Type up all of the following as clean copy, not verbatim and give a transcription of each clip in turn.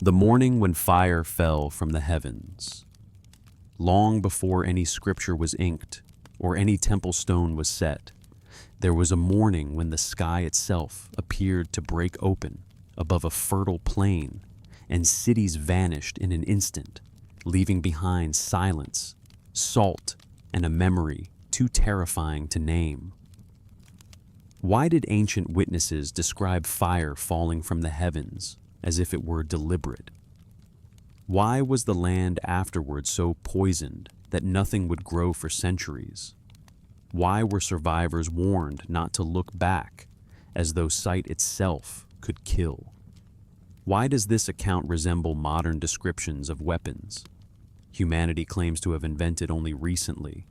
The morning when fire fell from the heavens. Long before any scripture was inked or any temple stone was set, there was a morning when the sky itself appeared to break open above a fertile plain, and cities vanished in an instant, leaving behind silence, salt, and a memory too terrifying to name. Why did ancient witnesses describe fire falling from the heavens as if it were deliberate? Why was the land afterward so poisoned that nothing would grow for centuries? Why were survivors warned not to look back, as though sight itself could kill? Why does this account resemble modern descriptions of weapons humanity claims to have invented only recently?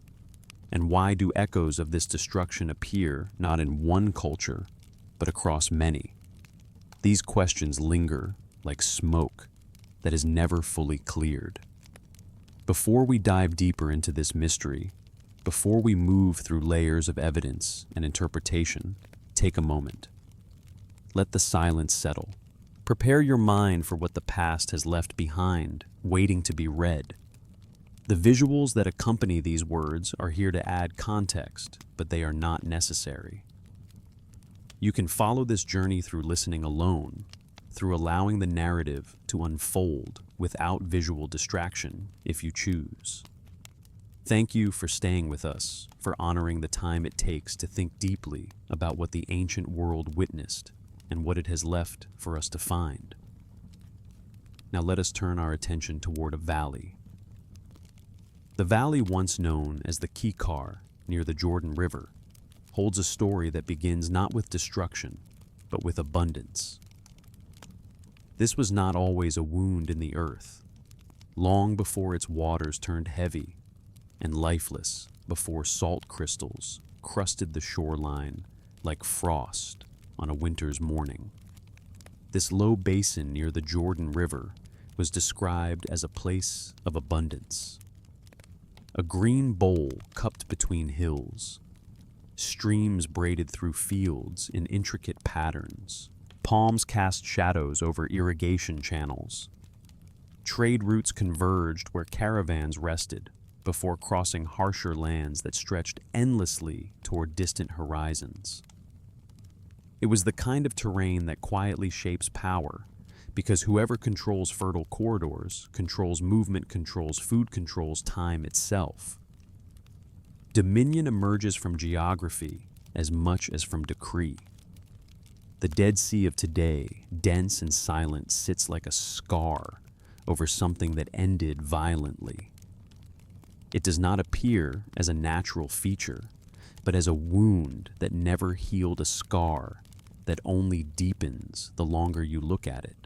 And why do echoes of this destruction appear not in one culture, but across many? These questions linger like smoke that is never fully cleared. Before we dive deeper into this mystery, before we move through layers of evidence and interpretation, take a moment. Let the silence settle. Prepare your mind for what the past has left behind, waiting to be read. The visuals that accompany these words are here to add context, but they are not necessary. You can follow this journey through listening alone, through allowing the narrative to unfold without visual distraction if you choose. Thank you for staying with us, for honoring the time it takes to think deeply about what the ancient world witnessed and what it has left for us to find. Now let us turn our attention toward a valley. The valley, once known as the Kikar near the Jordan River, holds a story that begins not with destruction, but with abundance. This was not always a wound in the earth. Long before its waters turned heavy and lifeless, before salt crystals crusted the shoreline like frost on a winter's morning, this low basin near the Jordan River was described as a place of abundance. A green bowl cupped between hills, streams braided through fields in intricate patterns, palms cast shadows over irrigation channels. Trade routes converged where caravans rested before crossing harsher lands that stretched endlessly toward distant horizons. It was the kind of terrain that quietly shapes power, because whoever controls fertile corridors controls movement, controls food, controls time itself. Dominion emerges from geography as much as from decree. The Dead Sea of today, dense and silent, sits like a scar over something that ended violently. It does not appear as a natural feature, but as a wound that never healed, a scar that only deepens the longer you look at it.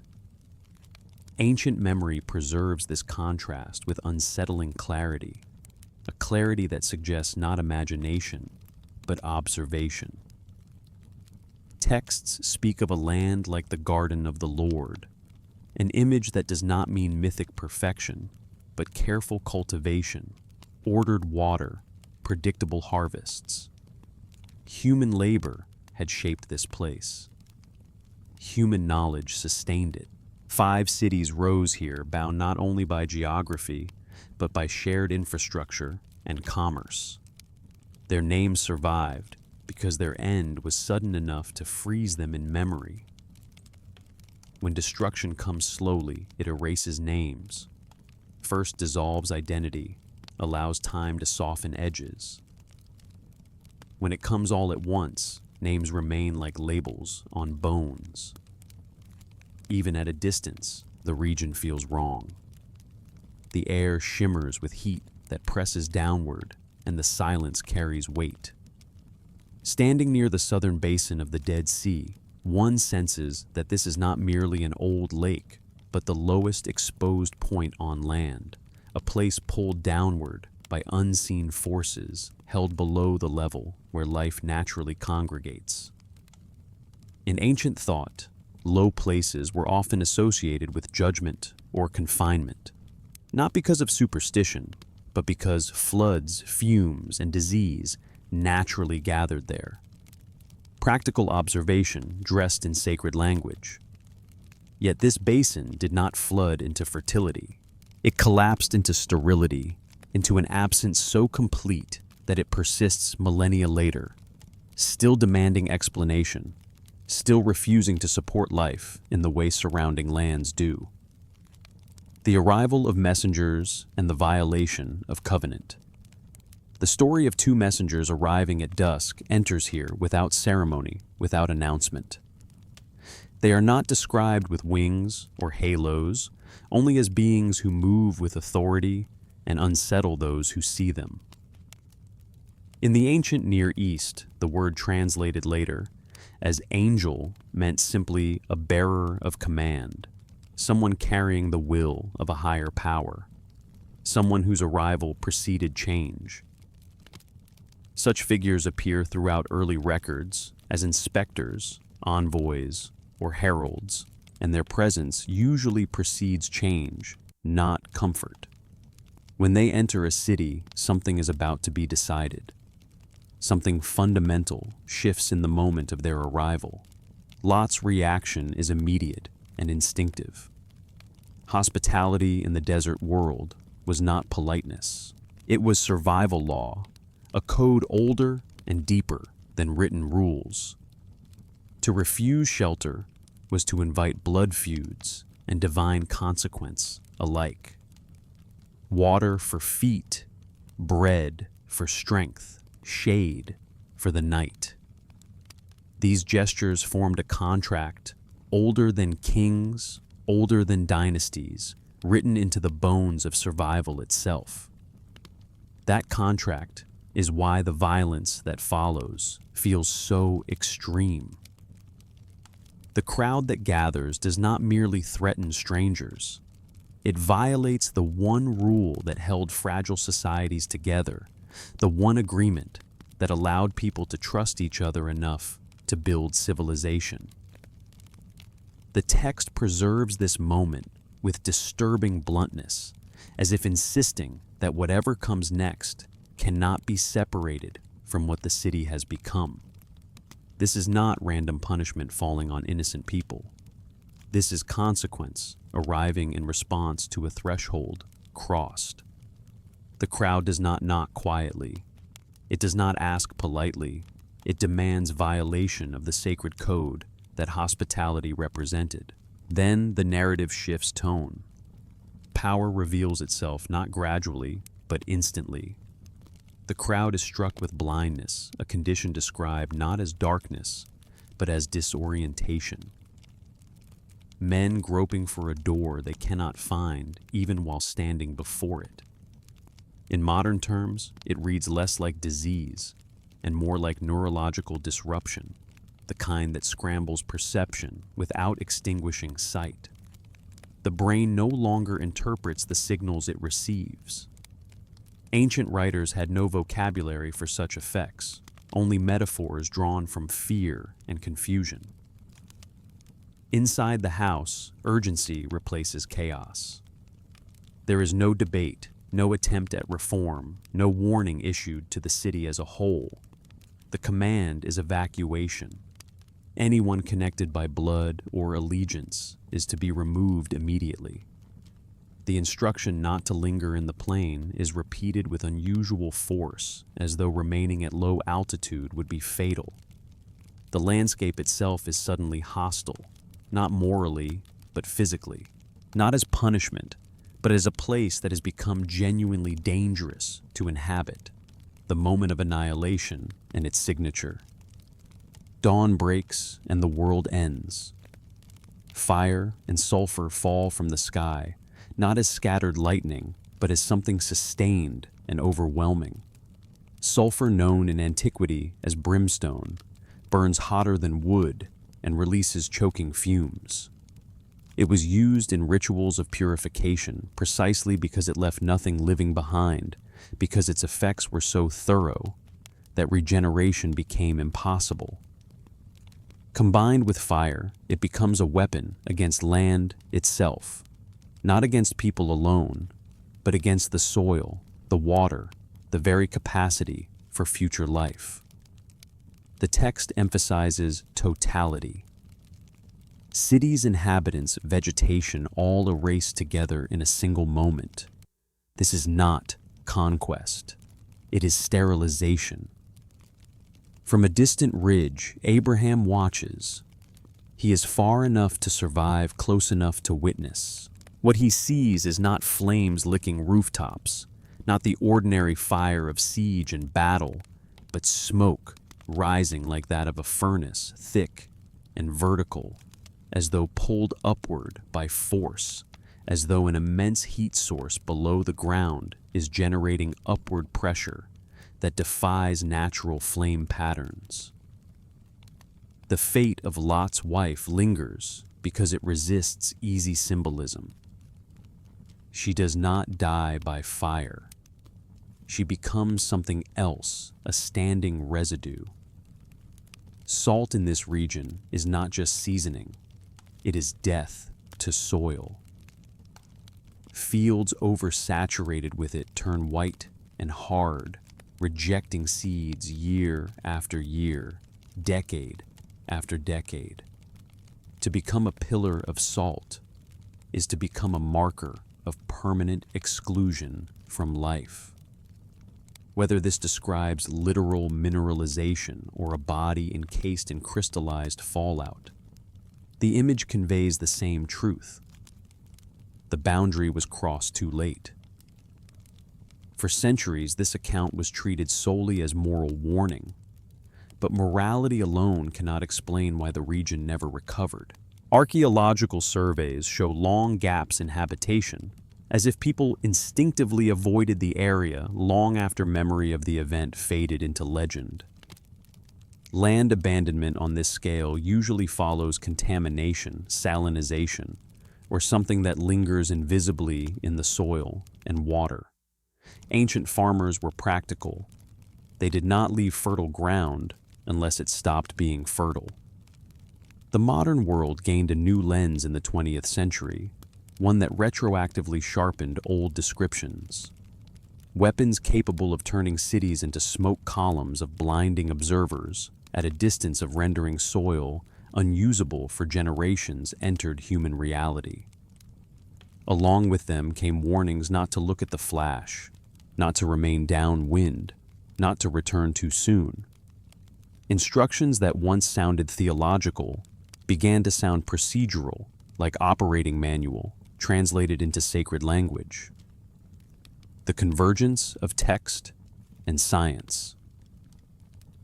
Ancient memory preserves this contrast with unsettling clarity, a clarity that suggests not imagination, but observation. Texts speak of a land like the Garden of the Lord, an image that does not mean mythic perfection, but careful cultivation, ordered water, predictable harvests. Human labor had shaped this place. Human knowledge sustained it. 5 cities rose here, bound not only by geography, but by shared infrastructure and commerce. Their names survived because their end was sudden enough to freeze them in memory. When destruction comes slowly, it erases names. First dissolves identity, allows time to soften edges. When it comes all at once, names remain like labels on bones. Even at a distance, the region feels wrong. The air shimmers with heat that presses downward, and the silence carries weight. Standing near the southern basin of the Dead Sea, one senses that this is not merely an old lake, but the lowest exposed point on land, a place pulled downward by unseen forces held below the level where life naturally congregates. In ancient thought, low places were often associated with judgment or confinement, not because of superstition, but because floods, fumes, and disease naturally gathered there. Practical observation dressed in sacred language. Yet this basin did not flood into fertility. It collapsed into sterility, into an absence so complete that it persists millennia later, still demanding explanation, still refusing to support life in the way surrounding lands do. The arrival of messengers and the violation of covenant. The story of two messengers arriving at dusk enters here without ceremony, without announcement. They are not described with wings or halos, only as beings who move with authority and unsettle those who see them. In the ancient Near East, the word translated later as angel meant simply a bearer of command, someone carrying the will of a higher power, someone whose arrival preceded change. Such figures appear throughout early records as inspectors, envoys, or heralds, and their presence usually precedes change, not comfort. When they enter a city, something is about to be decided. Something fundamental shifts in the moment of their arrival. Lot's reaction is immediate and instinctive. Hospitality in the desert world was not politeness. It was survival law, a code older and deeper than written rules. To refuse shelter was to invite blood feuds and divine consequence alike. Water for feet, bread for strength, shade for the night. These gestures formed a contract older than kings, older than dynasties, written into the bones of survival itself. That contract is why the violence that follows feels so extreme. The crowd that gathers does not merely threaten strangers. It violates the one rule that held fragile societies together, the one agreement that allowed people to trust each other enough to build civilization. The text preserves this moment with disturbing bluntness, as if insisting that whatever comes next cannot be separated from what the city has become. This is not random punishment falling on innocent people. This is consequence arriving in response to a threshold crossed. The crowd does not knock quietly. It does not ask politely. It demands violation of the sacred code that hospitality represented. Then the narrative shifts tone. Power reveals itself not gradually, but instantly. The crowd is struck with blindness, a condition described not as darkness, but as disorientation. Men groping for a door they cannot find, even while standing before it. In modern terms, it reads less like disease and more like neurological disruption, the kind that scrambles perception without extinguishing sight. The brain no longer interprets the signals it receives. Ancient writers had no vocabulary for such effects, only metaphors drawn from fear and confusion. Inside the house, urgency replaces chaos. There is no debate, no attempt at reform, no warning issued to the city as a whole. The command is evacuation. Anyone connected by blood or allegiance is to be removed immediately. The instruction not to linger in the plain is repeated with unusual force, as though remaining at low altitude would be fatal. The landscape itself is suddenly hostile, not morally, but physically, not as punishment, but as a place that has become genuinely dangerous to inhabit, the moment of annihilation and its signature. Dawn breaks and the world ends. Fire and sulfur fall from the sky, not as scattered lightning, but as something sustained and overwhelming. Sulfur, known in antiquity as brimstone, burns hotter than wood and releases choking fumes. It was used in rituals of purification precisely because it left nothing living behind, because its effects were so thorough that regeneration became impossible. Combined with fire, it becomes a weapon against land itself, not against people alone, but against the soil, the water, the very capacity for future life. The text emphasizes totality. Cities, inhabitants, vegetation all erased together in a single moment. This is not conquest. It is sterilization. From a distant ridge, Abraham watches. He is far enough to survive, close enough to witness. What he sees is not flames licking rooftops, not the ordinary fire of siege and battle, but smoke rising like that of a furnace, thick and vertical, as though pulled upward by force, as though an immense heat source below the ground is generating upward pressure that defies natural flame patterns. The fate of Lot's wife lingers because it resists easy symbolism. She does not die by fire. She becomes something else, a standing residue. Salt in this region is not just seasoning, it is death to soil. Fields oversaturated with it turn white and hard, rejecting seeds year after year, decade after decade. To become a pillar of salt is to become a marker of permanent exclusion from life. Whether this describes literal mineralization or a body encased in crystallized fallout, the image conveys the same truth. The boundary was crossed too late. For centuries, this account was treated solely as moral warning, but morality alone cannot explain why the region never recovered. Archaeological surveys show long gaps in habitation, as if people instinctively avoided the area long after memory of the event faded into legend. Land abandonment on this scale usually follows contamination, salinization, or something that lingers invisibly in the soil and water. Ancient farmers were practical. They did not leave fertile ground unless it stopped being fertile. The modern world gained a new lens in the 20th century, one that retroactively sharpened old descriptions. Weapons capable of turning cities into smoke columns of blinding observers at a distance of rendering soil unusable for generations entered human reality. Along with them came warnings not to look at the flash, not to remain downwind, not to return too soon. Instructions that once sounded theological began to sound procedural, like operating manual, translated into sacred language. The convergence of text and science.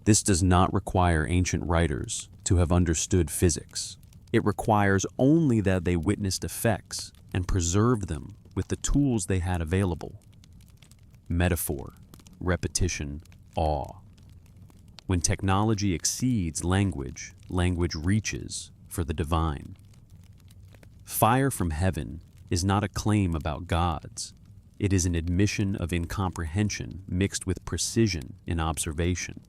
This does not require ancient writers to have understood physics. It requires only that they witnessed effects and preserved them with the tools they had available. Metaphor, repetition, awe. When technology exceeds language, language reaches for the divine. Fire from heaven is not a claim about gods. It is an admission of incomprehension mixed with precision in observation.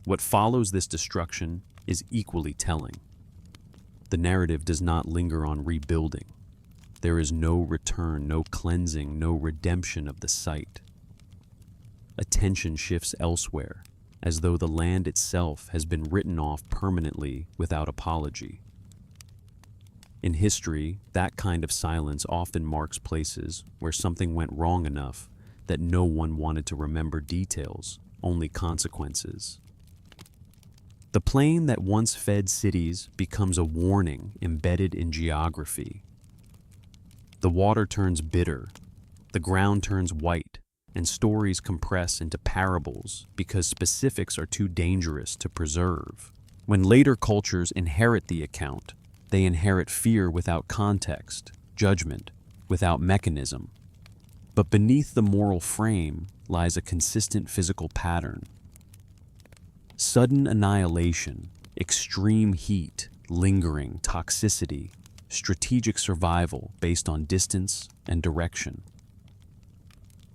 What follows this destruction is equally telling. The narrative does not linger on rebuilding. There is no return, no cleansing, no redemption of the site. Attention shifts elsewhere, as though the land itself has been written off permanently without apology. In history, that kind of silence often marks places where something went wrong enough that no one wanted to remember details, only consequences. The plain that once fed cities becomes a warning embedded in geography. The water turns bitter, the ground turns white, and stories compress into parables because specifics are too dangerous to preserve. When later cultures inherit the account, they inherit fear without context, judgment without mechanism. But beneath the moral frame lies a consistent physical pattern. Sudden annihilation, extreme heat, lingering toxicity, strategic survival based on distance and direction.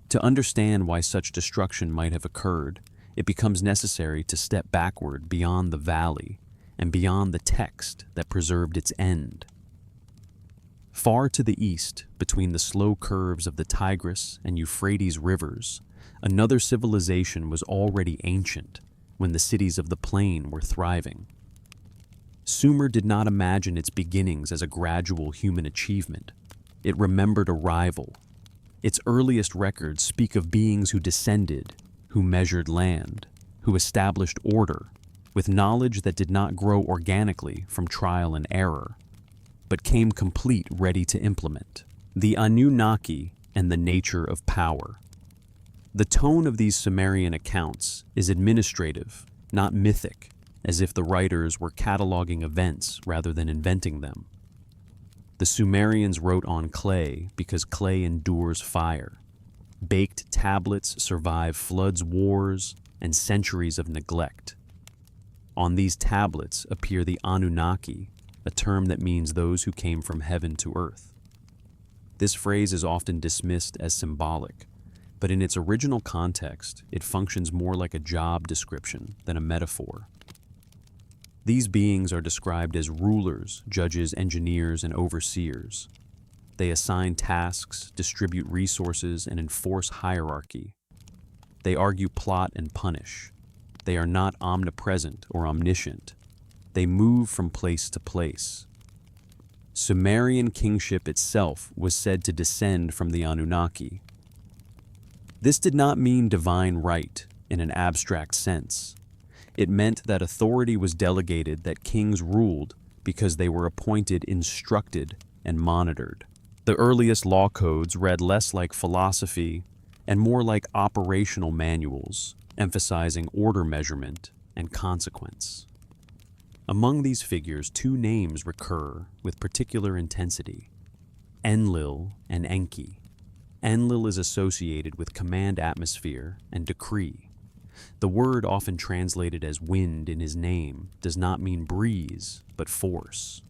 To understand why such destruction might have occurred, it becomes necessary to step backward beyond the valley and beyond the text that preserved its end. Far to the east, between the slow curves of the Tigris and Euphrates rivers, another civilization was already ancient when the cities of the plain were thriving. Sumer did not imagine its beginnings as a gradual human achievement. It remembered arrival. Its earliest records speak of beings who descended, who measured land, who established order, with knowledge that did not grow organically from trial and error, but came complete, ready to implement. The Anunnaki and the nature of power. The tone of these Sumerian accounts is administrative, not mythic, as if the writers were cataloging events rather than inventing them. The Sumerians wrote on clay because clay endures fire. Baked tablets survive floods, wars, and centuries of neglect. On these tablets appear the Anunnaki, a term that means those who came from heaven to earth. This phrase is often dismissed as symbolic, but in its original context, it functions more like a job description than a metaphor. These beings are described as rulers, judges, engineers, and overseers. They assign tasks, distribute resources, and enforce hierarchy. They argue, plot, and punish. They are not omnipresent or omniscient. They move from place to place. Sumerian kingship itself was said to descend from the Anunnaki. This did not mean divine right in an abstract sense. It meant that authority was delegated, that kings ruled because they were appointed, instructed, and monitored. The earliest law codes read less like philosophy and more like operational manuals, emphasizing order, measurement, and consequence. Among these figures, two names recur with particular intensity: Enlil and Enki. Enlil is associated with command, atmosphere, and decree. The word, often translated as wind in his name, does not mean breeze, but force.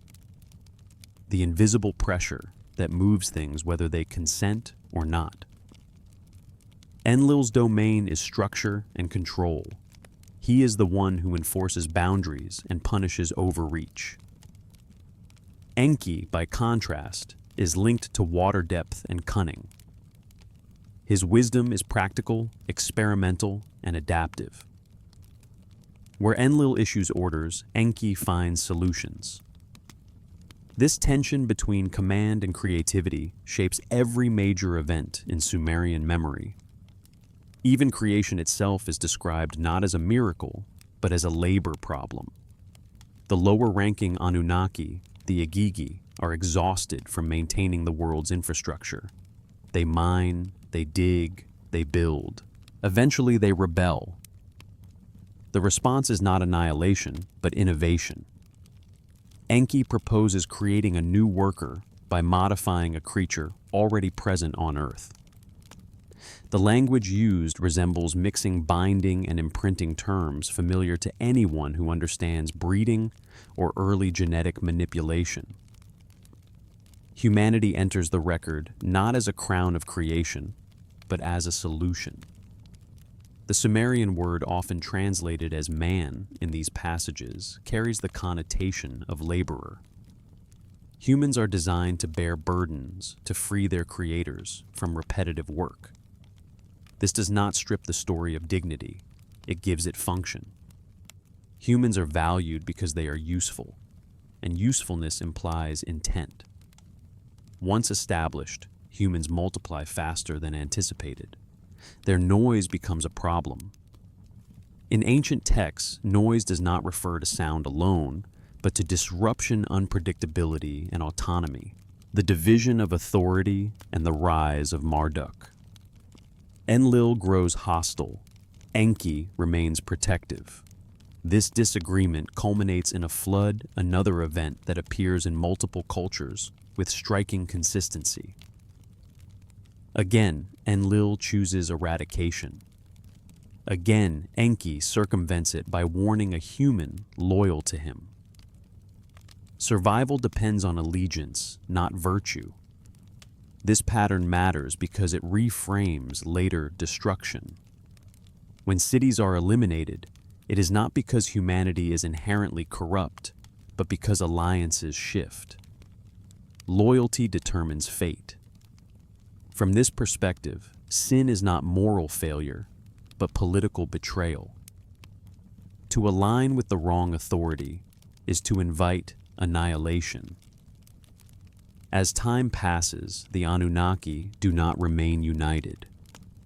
The invisible pressure that moves things whether they consent or not. Enlil's domain is structure and control. He is the one who enforces boundaries and punishes overreach. Enki, by contrast, is linked to water depth and cunning. His wisdom is practical, experimental, and adaptive. Where Enlil issues orders, Enki finds solutions. This tension between command and creativity shapes every major event in Sumerian memory. Even creation itself is described not as a miracle, but as a labor problem. The lower-ranking Anunnaki, the Agigi, are exhausted from maintaining the world's infrastructure. They mine, they dig, they build. Eventually, they rebel. The response is not annihilation, but innovation. Enki proposes creating a new worker by modifying a creature already present on Earth. The language used resembles mixing binding and imprinting terms familiar to anyone who understands breeding or early genetic manipulation. Humanity enters the record not as a crown of creation, but as a solution. The Sumerian word, often translated as man in these passages, carries the connotation of laborer. Humans are designed to bear burdens to free their creators from repetitive work. This does not strip the story of dignity, it gives it function. Humans are valued because they are useful, and usefulness implies intent. Once established, humans multiply faster than anticipated. Their noise becomes a problem. In ancient texts, noise does not refer to sound alone, but to disruption, unpredictability, and autonomy, the division of authority and the rise of Marduk. Enlil grows hostile. Enki remains protective. This disagreement culminates in a flood, another event that appears in multiple cultures with striking consistency. Again, Enlil chooses eradication. Again, Enki circumvents it by warning a human loyal to him. Survival depends on allegiance, not virtue. This pattern matters because it reframes later destruction. When cities are eliminated, it is not because humanity is inherently corrupt, but because alliances shift. Loyalty determines fate. From this perspective, sin is not moral failure, but political betrayal. To align with the wrong authority, is to invite annihilation. As time passes, the Anunnaki do not remain united.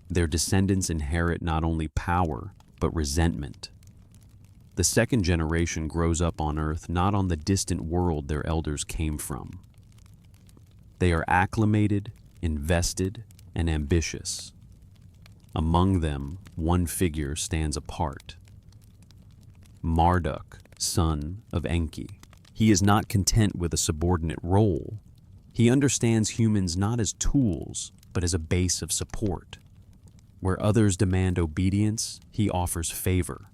Their descendants inherit not only power, but resentment. The second generation grows up on Earth, not on the distant world their elders came from. They are acclimated, invested, and ambitious. Among them, one figure stands apart. Marduk, son of Enki. He is not content with a subordinate role. He understands humans not as tools, but as a base of support. Where others demand obedience, he offers favor.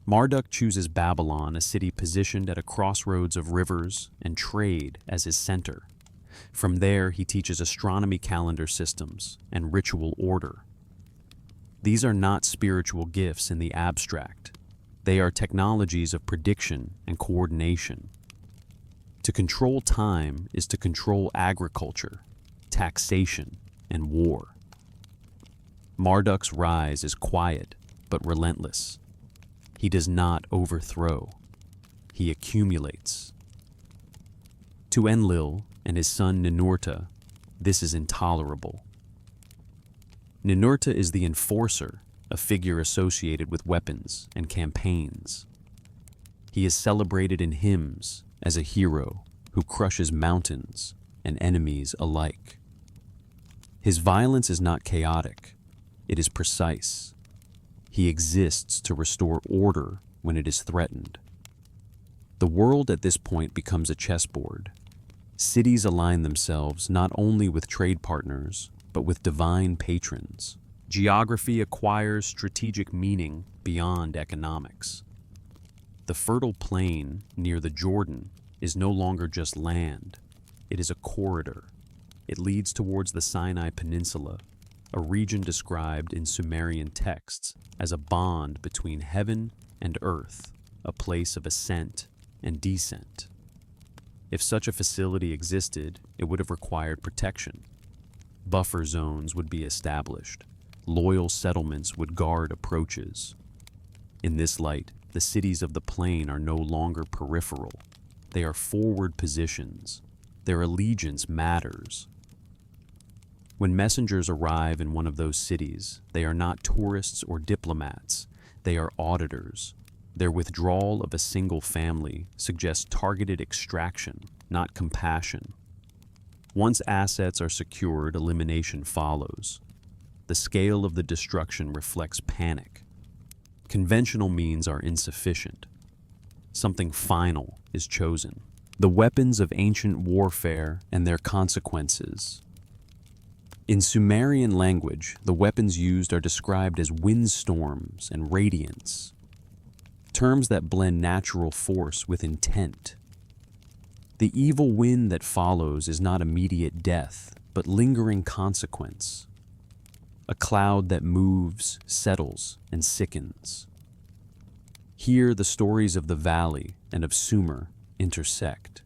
Marduk chooses Babylon, a city positioned at a crossroads of rivers and trade, as his center. From there, he teaches astronomy calendar systems and ritual order. These are not spiritual gifts in the abstract. They are technologies of prediction and coordination. To control time is to control agriculture, taxation, and war. Marduk's rise is quiet but relentless. He does not overthrow. He accumulates. To Enlil and his son Ninurta, this is intolerable. Ninurta is the enforcer, a figure associated with weapons and campaigns. He is celebrated in hymns as a hero who crushes mountains and enemies alike. His violence is not chaotic, it is precise. He exists to restore order when it is threatened. The world at this point becomes a chessboard. Cities align themselves not only with trade partners, but with divine patrons. Geography acquires strategic meaning beyond economics. The fertile plain near the Jordan is no longer just land. It is a corridor. It leads towards the Sinai Peninsula, a region described in Sumerian texts as a bond between heaven and earth, a place of ascent and descent. If such a facility existed, it would have required protection. Buffer zones would be established. Loyal settlements would guard approaches. In this light, the cities of the plain are no longer peripheral. They are forward positions. Their allegiance matters. When messengers arrive in one of those cities, they are not tourists or diplomats. They are auditors. Their withdrawal of a single family suggests targeted extraction, not compassion. Once assets are secured, elimination follows. The scale of the destruction reflects panic. Conventional means are insufficient. Something final is chosen. The weapons of ancient warfare and their consequences. In Sumerian language, the weapons used are described as windstorms and radiance, terms that blend natural force with intent. The evil wind that follows is not immediate death, but lingering consequence. A cloud that moves, settles, and sickens. Here, the stories of the valley and of Sumer intersect.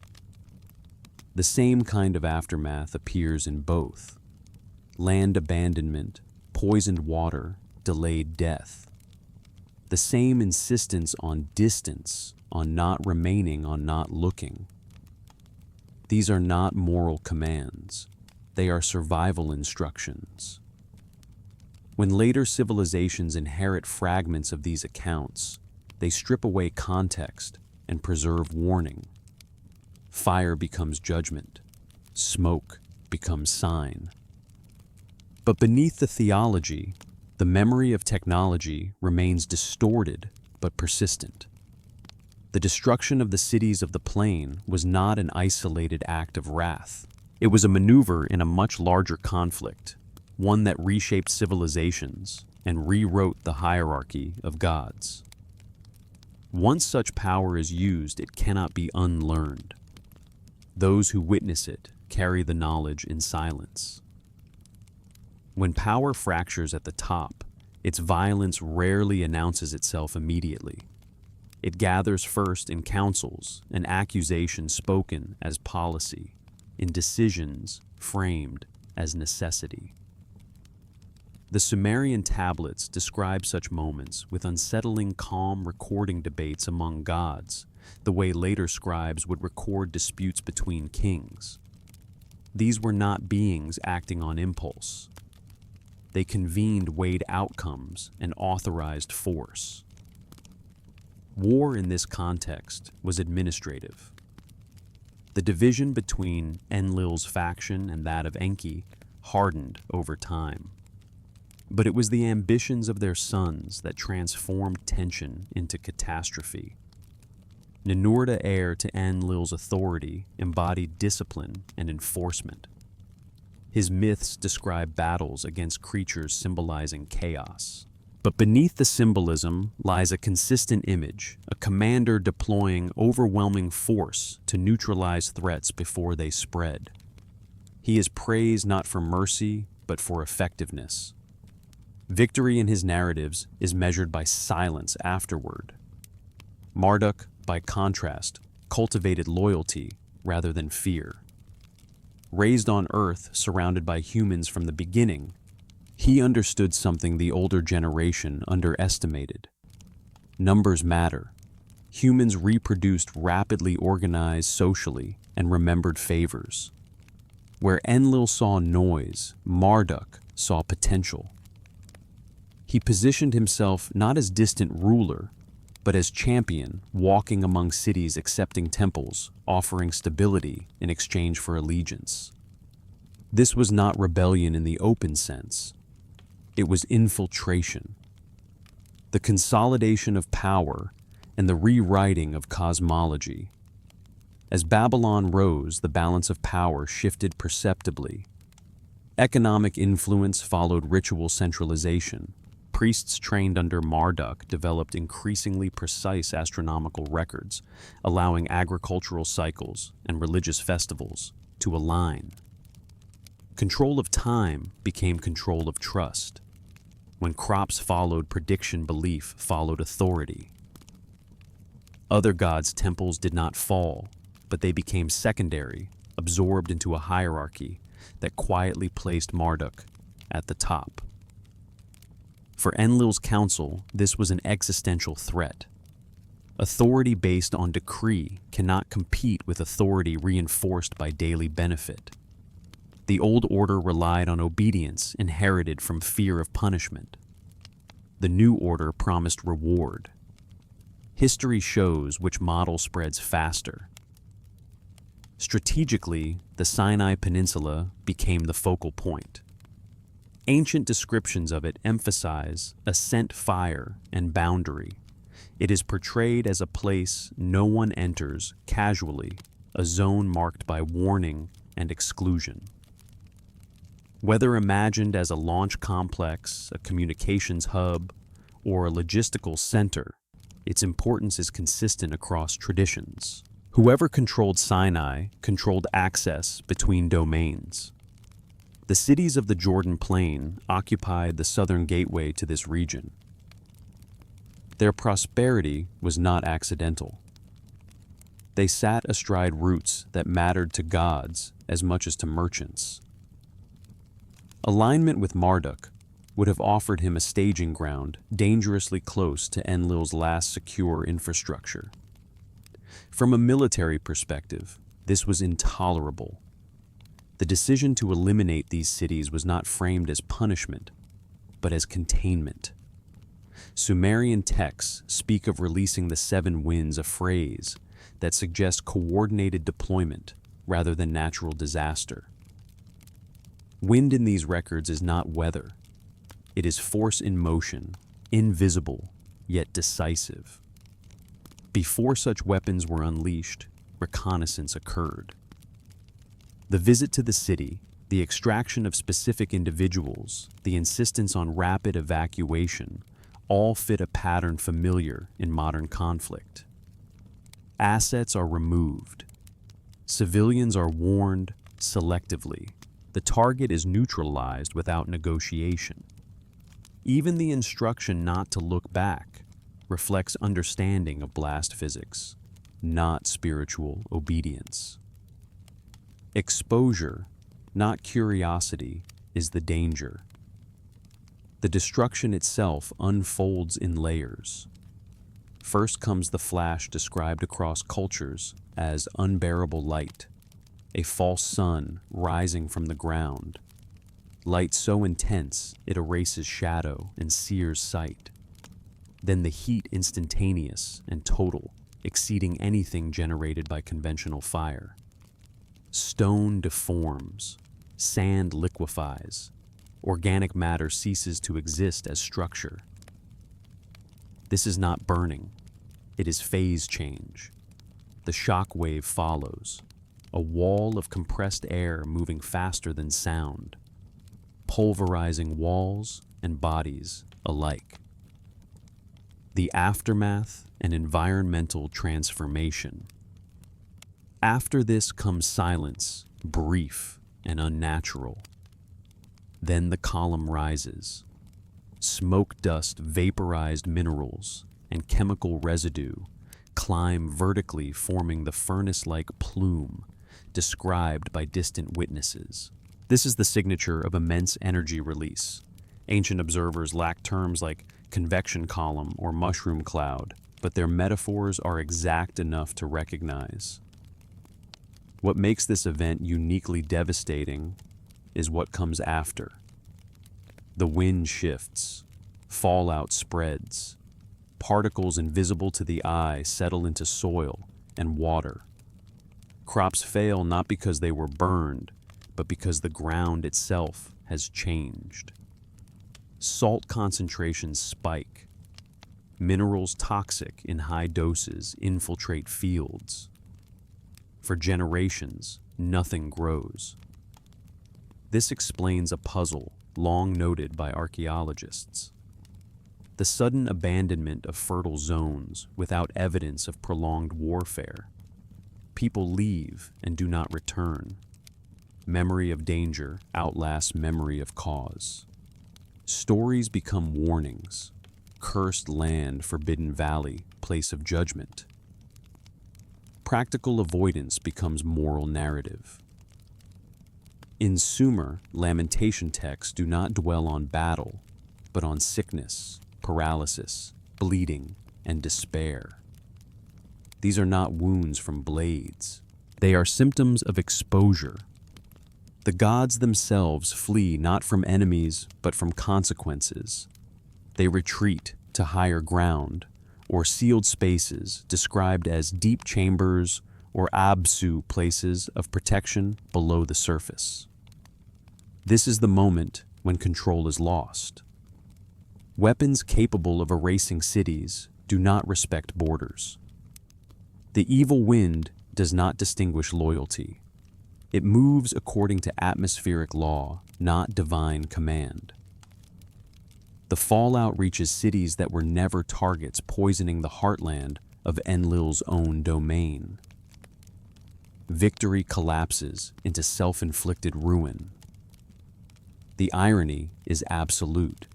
The same kind of aftermath appears in both. Land abandonment, poisoned water, delayed death. The same insistence on distance, on not remaining, on not looking. These are not moral commands. They are survival instructions. When later civilizations inherit fragments of these accounts, they strip away context and preserve warning. Fire becomes judgment. Smoke becomes sign. But beneath the theology, the memory of technology remains distorted but persistent. The destruction of the cities of the plain was not an isolated act of wrath. It was a maneuver in a much larger conflict, one that reshaped civilizations and rewrote the hierarchy of gods. Once such power is used, it cannot be unlearned. Those who witness it carry the knowledge in silence. When power fractures at the top, its violence rarely announces itself immediately. It gathers first in councils and accusations spoken as policy, in decisions framed as necessity. The Sumerian tablets describe such moments with unsettling, calm recording debates among gods, the way later scribes would record disputes between kings. These were not beings acting on impulse. They convened weighed outcomes and authorized force. War in this context was administrative. The division between Enlil's faction and that of Enki hardened over time. But it was the ambitions of their sons that transformed tension into catastrophe. Ninurta, heir to Enlil's authority, embodied discipline and enforcement. His myths describe battles against creatures symbolizing chaos. But beneath the symbolism lies a consistent image, a commander deploying overwhelming force to neutralize threats before they spread. He is praised not for mercy, but for effectiveness. Victory in his narratives is measured by silence afterward. Marduk, by contrast, cultivated loyalty rather than fear. Raised on Earth, surrounded by humans from the beginning, he understood something the older generation underestimated. Numbers matter. Humans reproduced rapidly organized socially and remembered favors. Where Enlil saw noise, Marduk saw potential. He positioned himself not as distant ruler, but as champion, walking among cities accepting temples, offering stability in exchange for allegiance. This was not rebellion in the open sense. It was infiltration. The consolidation of power and the rewriting of cosmology. As Babylon rose, the balance of power shifted perceptibly. Economic influence followed ritual centralization. Priests trained under Marduk developed increasingly precise astronomical records, allowing agricultural cycles and religious festivals to align. Control of time became control of trust. When crops followed prediction, belief followed authority. Other gods' temples did not fall, but they became secondary, absorbed into a hierarchy that quietly placed Marduk at the top. For Enlil's council, this was an existential threat. Authority based on decree cannot compete with authority reinforced by daily benefit. The old order relied on obedience inherited from fear of punishment. The new order promised reward. History shows which model spreads faster. Strategically, the Sinai Peninsula became the focal point. Ancient descriptions of it emphasize ascent fire and boundary. It is portrayed as a place no one enters casually, a zone marked by warning and exclusion. Whether imagined as a launch complex, a communications hub, or a logistical center, its importance is consistent across traditions. Whoever controlled Sinai controlled access between domains. The cities of the Jordan Plain occupied the southern gateway to this region. Their prosperity was not accidental. They sat astride roots that mattered to gods as much as to merchants. Alignment with Marduk would have offered him a staging ground dangerously close to Enlil's last secure infrastructure. From a military perspective, this was intolerable. The decision to eliminate these cities was not framed as punishment, but as containment. Sumerian texts speak of releasing the 7 winds, a phrase that suggests coordinated deployment rather than natural disaster. Wind in these records is not weather. It is force in motion, invisible, yet decisive. Before such weapons were unleashed, reconnaissance occurred. The visit to the city, the extraction of specific individuals, the insistence on rapid evacuation, all fit a pattern familiar in modern conflict. Assets are removed. Civilians are warned selectively. The target is neutralized without negotiation. Even the instruction not to look back reflects understanding of blast physics, not spiritual obedience. Exposure, not curiosity, is the danger. The destruction itself unfolds in layers. First comes the flash described across cultures as unbearable light, a false sun rising from the ground, light so intense it erases shadow and sears sight. Then the heat instantaneous and total, exceeding anything generated by conventional fire. Stone deforms, sand liquefies, organic matter ceases to exist as structure. This is not burning, it is phase change. The shock wave follows, a wall of compressed air moving faster than sound, pulverizing walls and bodies alike. The aftermath and environmental transformation. After this comes silence, brief and unnatural. Then the column rises. Smoke dust, vaporized minerals, and chemical residue climb vertically, forming the furnace-like plume described by distant witnesses. This is the signature of immense energy release. Ancient observers lack terms like convection column or mushroom cloud, but their metaphors are exact enough to recognize. What makes this event uniquely devastating is what comes after. The wind shifts, fallout spreads, particles invisible to the eye settle into soil and water. Crops fail not because they were burned, but because the ground itself has changed. Salt concentrations spike. Minerals toxic in high doses infiltrate fields. For generations, nothing grows. This explains a puzzle long noted by archaeologists. The sudden abandonment of fertile zones without evidence of prolonged warfare. People leave and do not return. Memory of danger outlasts memory of cause. Stories become warnings. Cursed land, forbidden valley, place of judgment. Practical avoidance becomes moral narrative. In Sumer, lamentation texts do not dwell on battle, but on sickness, paralysis, bleeding, and despair. These are not wounds from blades. They are symptoms of exposure. The gods themselves flee not from enemies, but from consequences. They retreat to higher ground, or sealed spaces described as deep chambers or absu places of protection below the surface. This is the moment when control is lost. Weapons capable of erasing cities do not respect borders. The evil wind does not distinguish loyalty. It moves according to atmospheric law, not divine command. The fallout reaches cities that were never targets, poisoning the heartland of Enlil's own domain. Victory collapses into self-inflicted ruin. The irony is absolute.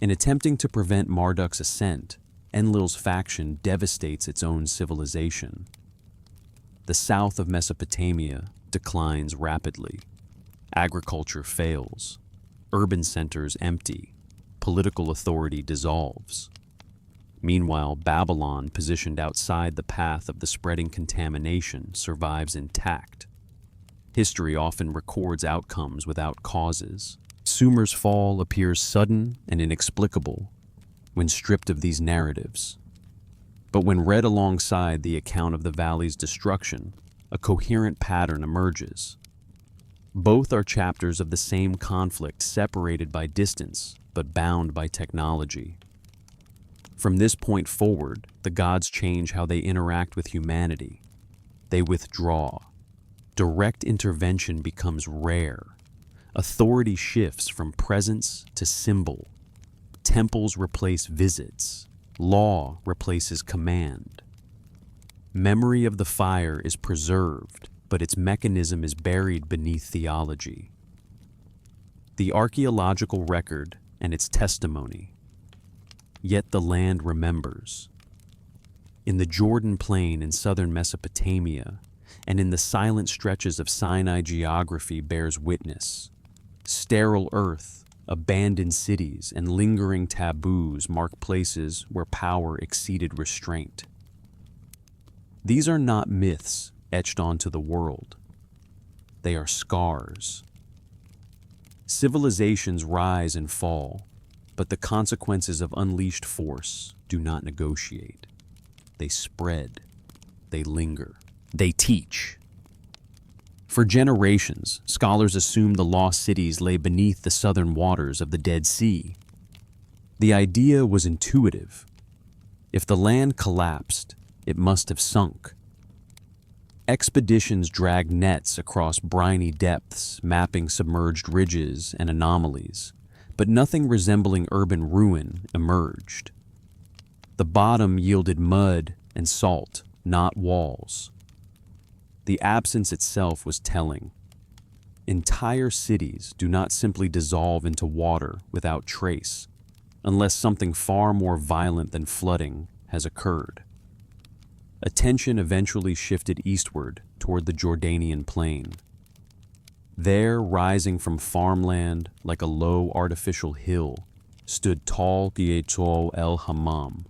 In attempting to prevent Marduk's ascent, Enlil's faction devastates its own civilization. The south of Mesopotamia declines rapidly. Agriculture fails. Urban centers empty. Political authority dissolves. Meanwhile, Babylon, positioned outside the path of the spreading contamination, survives intact. History often records outcomes without causes. Sumer's fall appears sudden and inexplicable when stripped of these narratives. But when read alongside the account of the valley's destruction, a coherent pattern emerges. Both are chapters of the same conflict, separated by distance, but bound by technology. From this point forward, the gods change how they interact with humanity. They withdraw. Direct intervention becomes rare. Authority shifts from presence to symbol. Temples replace visits. Law replaces command. Memory of the fire is preserved, but its mechanism is buried beneath theology. The archaeological record and its testimony. Yet the land remembers. In the Jordan Plain in southern Mesopotamia, and in the silent stretches of Sinai geography bears witness. Sterile earth, abandoned cities, and lingering taboos mark places where power exceeded restraint. These are not myths etched onto the world. They are scars. Civilizations rise and fall, but the consequences of unleashed force do not negotiate. They spread. They linger. They teach. For generations, scholars assumed the lost cities lay beneath the southern waters of the Dead Sea. The idea was intuitive. If the land collapsed, it must have sunk. Expeditions dragged nets across briny depths, mapping submerged ridges and anomalies, but nothing resembling urban ruin emerged. The bottom yielded mud and salt, not walls. The absence itself was telling. Entire cities do not simply dissolve into water without trace, unless something far more violent than flooding has occurred. Attention eventually shifted eastward toward the Jordanian plain. There, rising from farmland like a low artificial hill, stood tall Qietol el Hammam.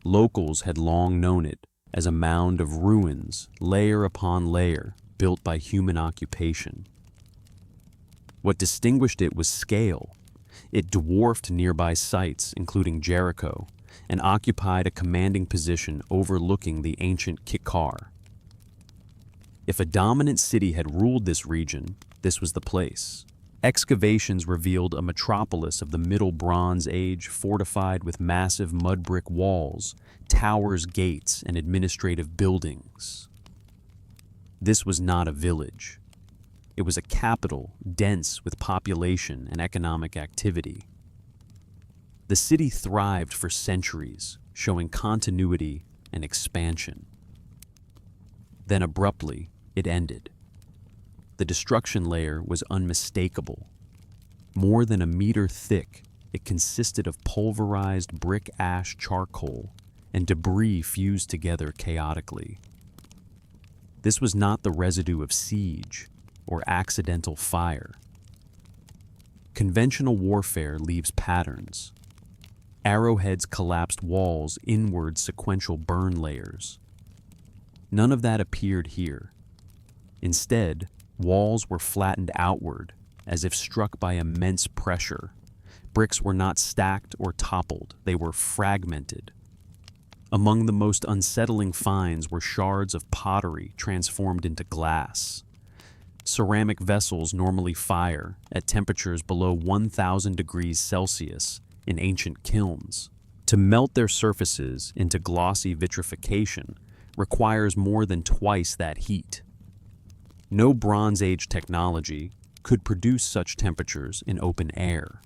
Locals had long known it as a mound of ruins, layer upon layer, built by human occupation. What distinguished it was scale. It dwarfed nearby sites, including Jericho, and occupied a commanding position overlooking the ancient Kikar. If a dominant city had ruled this region, this was the place. Excavations revealed a metropolis of the Middle Bronze Age fortified with massive mud brick walls, towers, gates, and administrative buildings. This was not a village. It was a capital dense with population and economic activity. The city thrived for centuries, showing continuity and expansion. Then abruptly, it ended. The destruction layer was unmistakable. More than a meter thick, it consisted of pulverized brick ash charcoal and debris fused together chaotically. This was not the residue of siege or accidental fire. Conventional warfare leaves patterns. Arrowheads collapsed walls, inward sequential burn layers. None of that appeared here. Instead, walls were flattened outward, as if struck by immense pressure. Bricks were not stacked or toppled, they were fragmented. Among the most unsettling finds were shards of pottery transformed into glass. Ceramic vessels normally fire at temperatures below 1,000 degrees Celsius in ancient kilns. To melt their surfaces into glossy vitrification requires more than twice that heat. No Bronze Age technology could produce such temperatures in open air.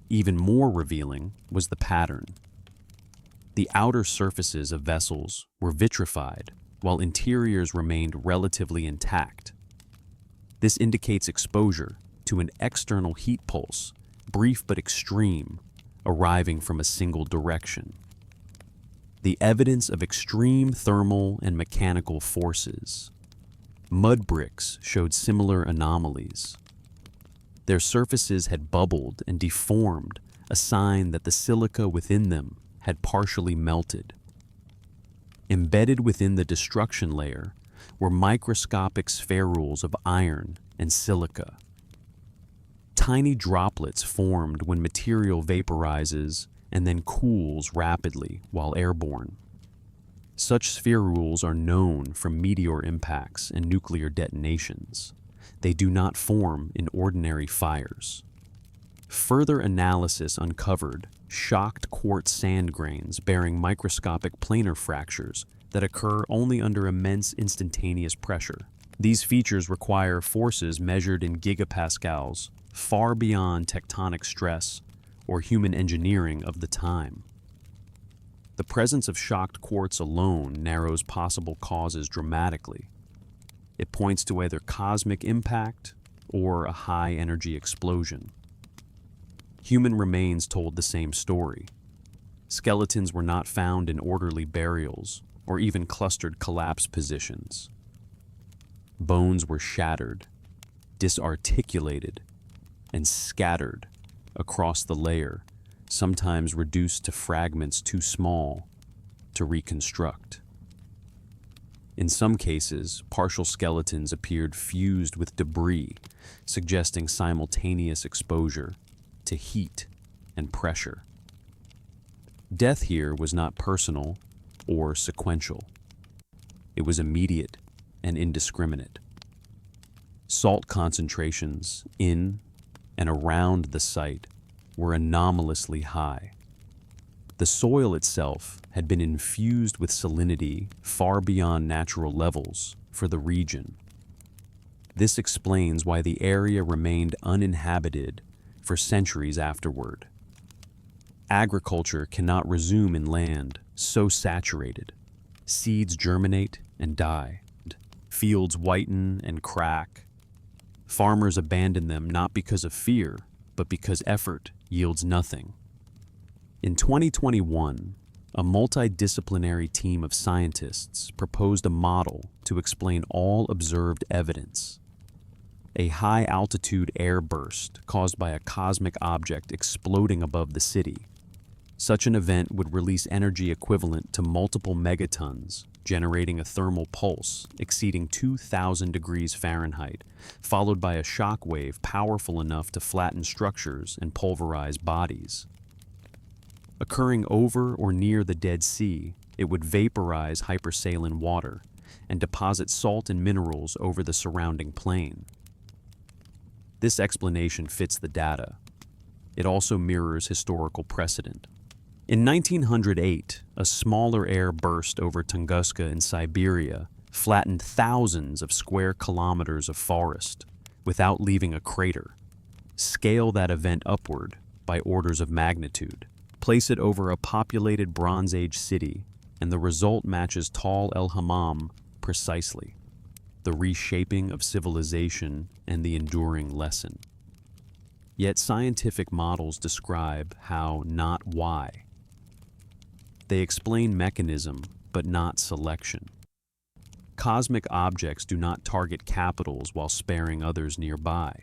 Even more revealing was the pattern. The outer surfaces of vessels were vitrified, while interiors remained relatively intact. This indicates exposure to an external heat pulse, brief but extreme, arriving from a single direction. The evidence of extreme thermal and mechanical forces. Mud bricks showed similar anomalies. Their surfaces had bubbled and deformed, a sign that the silica within them had partially melted. Embedded within the destruction layer were microscopic spherules of iron and silica. Tiny droplets formed when material vaporizes and then cools rapidly while airborne. Such spherules are known from meteor impacts and nuclear detonations. They do not form in ordinary fires. Further analysis uncovered shocked quartz sand grains bearing microscopic planar fractures that occur only under immense instantaneous pressure. These features require forces measured in gigapascals, far beyond tectonic stress or human engineering of the time. The presence of shocked quartz alone narrows possible causes dramatically. It points to either cosmic impact or a high-energy explosion. Human remains told the same story. Skeletons were not found in orderly burials or even clustered collapse positions. Bones were shattered, disarticulated, and scattered across the layer, sometimes reduced to fragments too small to reconstruct. In some cases, partial skeletons appeared fused with debris, suggesting simultaneous exposure to heat and pressure. Death here was not personal or sequential. It was immediate and indiscriminate. Salt concentrations in and around the site were anomalously high. The soil itself had been infused with salinity far beyond natural levels for the region. This explains why the area remained uninhabited for centuries afterward. Agriculture cannot resume in land so saturated. Seeds germinate and die. Fields whiten and crack. Farmers abandon them not because of fear, but because effort yields nothing. In 2021, a multidisciplinary team of scientists proposed a model to explain all observed evidence. A high-altitude air burst caused by a cosmic object exploding above the city. Such an event would release energy equivalent to multiple megatons, generating a thermal pulse exceeding 2,000 degrees Fahrenheit, followed by a shock wave powerful enough to flatten structures and pulverize bodies. Occurring over or near the Dead Sea, it would vaporize hypersaline water and deposit salt and minerals over the surrounding plain. This explanation fits the data. It also mirrors historical precedent. In 1908, a smaller air burst over Tunguska in Siberia flattened thousands of square kilometers of forest without leaving a crater. Scale that event upward by orders of magnitude. Place it over a populated Bronze Age city, and the result matches Tal el-Hammam precisely. The reshaping of civilization and the enduring lesson. Yet scientific models describe how, not why. They explain mechanism, but not selection. Cosmic objects do not target capitals while sparing others nearby.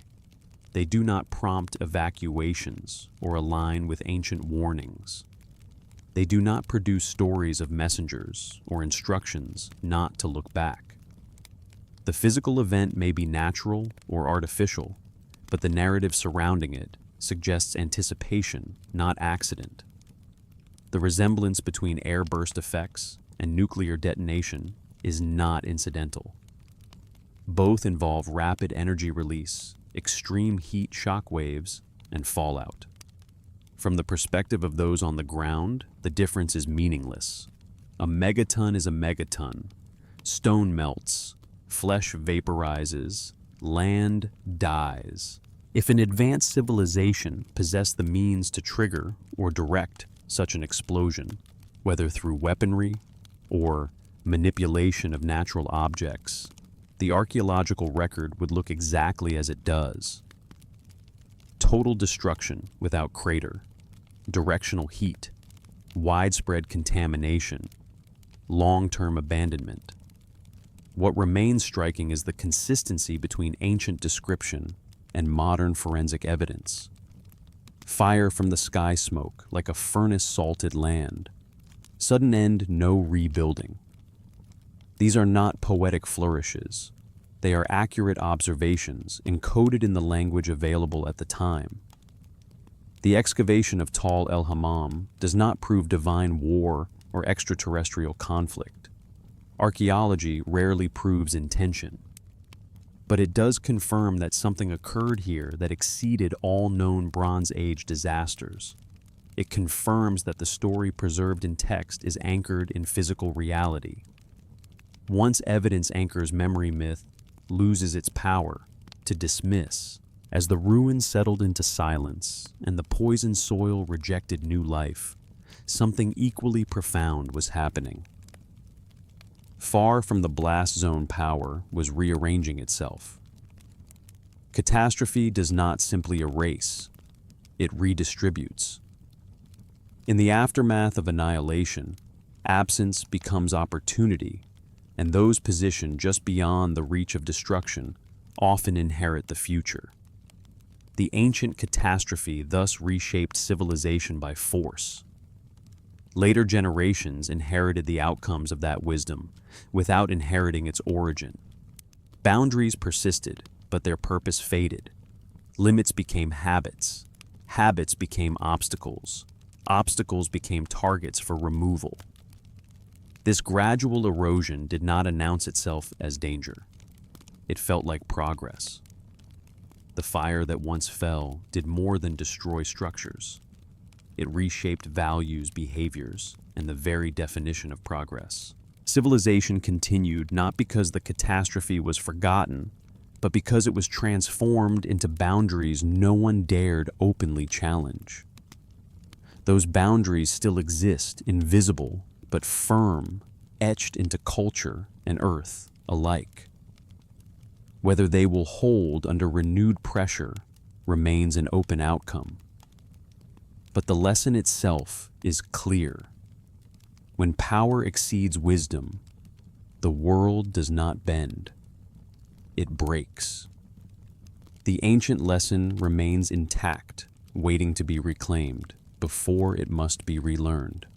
They do not prompt evacuations or align with ancient warnings. They do not produce stories of messengers or instructions not to look back. The physical event may be natural or artificial, but the narrative surrounding it suggests anticipation, not accident. The resemblance between air burst effects and nuclear detonation is not incidental. Both involve rapid energy release, extreme heat shock waves, and fallout. From the perspective of those on the ground, the difference is meaningless. A megaton is a megaton. Stone melts, flesh vaporizes, land dies. If an advanced civilization possessed the means to trigger or direct such an explosion, whether through weaponry or manipulation of natural objects, the archaeological record would look exactly as it does. Total destruction without crater, directional heat, widespread contamination, long-term abandonment. What remains striking is the consistency between ancient description and modern forensic evidence. Fire from the sky smoke like a furnace salted land. Sudden end, no rebuilding. These are not poetic flourishes. They are accurate observations encoded in the language available at the time. The excavation of Tal el-Hammam does not prove divine war or extraterrestrial conflict. Archaeology rarely proves intention. But it does confirm that something occurred here that exceeded all known Bronze Age disasters. It confirms that the story preserved in text is anchored in physical reality. Once evidence anchors memory, myth loses its power to dismiss. As the ruins settled into silence and the poisoned soil rejected new life, something equally profound was happening. Far from the blast zone, power was rearranging itself. Catastrophe does not simply erase, it redistributes. In the aftermath of annihilation, absence becomes opportunity, and those positioned just beyond the reach of destruction often inherit the future. The ancient catastrophe thus reshaped civilization by force. Later generations inherited the outcomes of that wisdom without inheriting its origin. Boundaries persisted, but their purpose faded. Limits became habits. Habits became obstacles. Obstacles became targets for removal. This gradual erosion did not announce itself as danger. It felt like progress. The fire that once fell did more than destroy structures. It reshaped values, behaviors, and the very definition of progress. Civilization continued not because the catastrophe was forgotten, but because it was transformed into boundaries no one dared openly challenge. Those boundaries still exist, invisible but firm, etched into culture and earth alike. Whether they will hold under renewed pressure remains an open outcome. But the lesson itself is clear. When power exceeds wisdom, the world does not bend. It breaks. The ancient lesson remains intact, waiting to be reclaimed before it must be relearned.